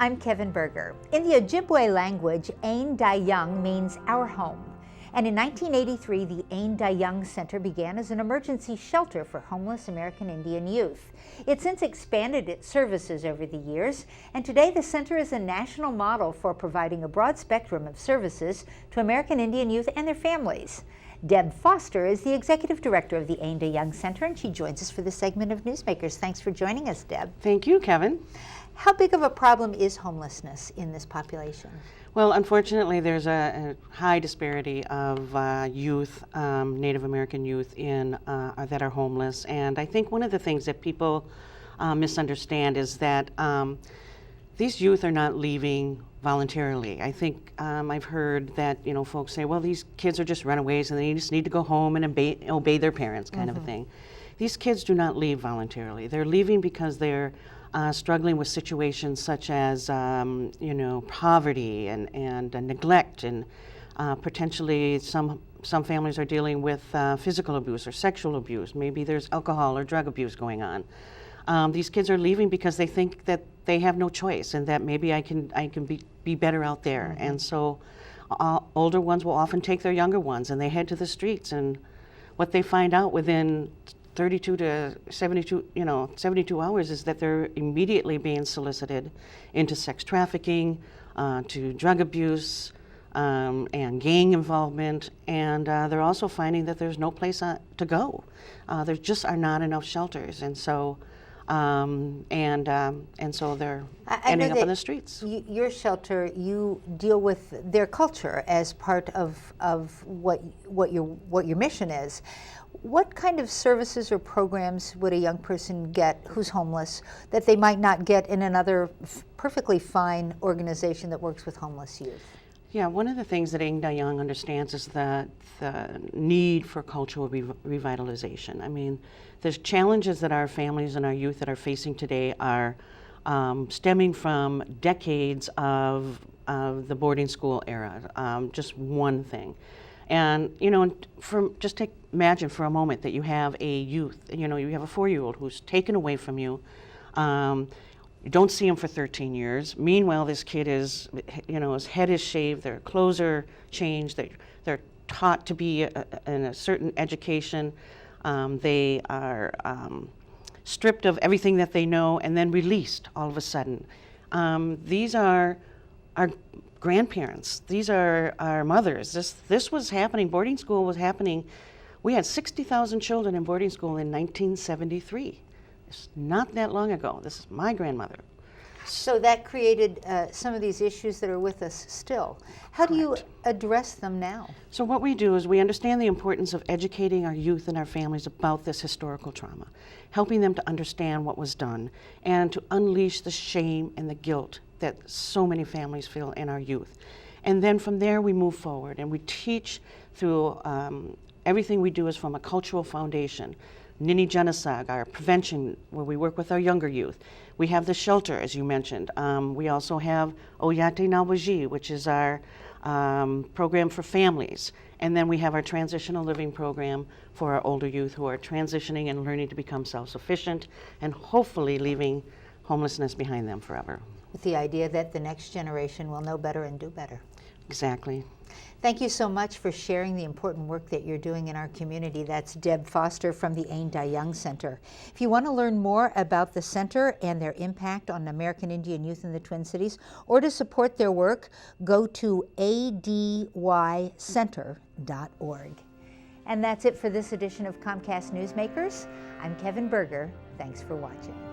I'm Kevin Berger. In the Ojibwe language, Ain Dah Yung means our home. And in 1983, the Ain Dah Yung Center began as an emergency shelter for homeless American Indian youth. It's since expanded its services over the years, and today the center is a national model for providing a broad spectrum of services to American Indian youth and their families. Deb Foster is the executive director of the Ain Dah Yung Center, and she joins us for this segment of Newsmakers. Thanks for joining us, Deb. Thank you, Kevin. How big of a problem is homelessness in this population? Well, unfortunately, there's a high disparity of youth, Native American youth that are homeless. And I think one of the things that people misunderstand is that these youth are not leaving voluntarily. I think I've heard that, folks say, well, these kids are just runaways and they just need to go home and obey their parents, kind of a thing. These kids do not leave voluntarily. They're leaving because they're struggling with situations such as, poverty and neglect, and potentially some families are dealing with physical abuse or sexual abuse. Maybe there's alcohol or drug abuse going on. These kids are leaving because they think that they have no choice and that maybe I can be better out there. And so older ones will often take their younger ones and they head to the streets, and what they find out within 32 to 72 hours is that they're immediately being solicited into sex trafficking, to drug abuse, and gang involvement, and they're also finding that there's no place to go. There just are not enough shelters, and so so they're ending up on the streets. Your shelter, you deal with their culture as part of what your mission is. What kind of services or programs would a young person get who's homeless that they might not get in another perfectly fine organization that works with homeless youth? Yeah, one of the things that Ain Dah Yung understands is the need for cultural revitalization. I mean, the challenges that our families and our youth that are facing today are stemming from decades of the boarding school era, just one thing. And, imagine for a moment that you have a youth, you have a 4-year-old who's taken away from you. You don't see him for 13 years. Meanwhile, this kid is, his head is shaved, their clothes are changed, they're taught to be in a certain education. They are stripped of everything that they know and then released all of a sudden. These are our grandparents. These are our mothers. This was happening. Boarding school was happening. We had 60,000 children in boarding school in 1973. It's not that long ago. This is my grandmother. So that created some of these issues that are with us still. How do you address them now? So what we do is we understand the importance of educating our youth and our families about this historical trauma, helping them to understand what was done, and to unleash the shame and the guilt that so many families feel in our youth. And then from there we move forward and we teach through everything we do is from a cultural foundation. Nini Genocide, our prevention, where we work with our younger youth. We have the shelter, as you mentioned. We also have Oyate Nawaji, which is our program for families. And then we have our transitional living program for our older youth who are transitioning and learning to become self-sufficient and hopefully leaving homelessness behind them forever. With the idea that the next generation will know better and do better. Exactly. Thank you so much for sharing the important work that you're doing in our community. That's Deb Foster from the Ain Dah Yung Center. If you want to learn more about the center and their impact on American Indian youth in the Twin Cities, or to support their work, go to adycenter.org. And that's it for this edition of Comcast Newsmakers. I'm Kevin Berger. Thanks for watching.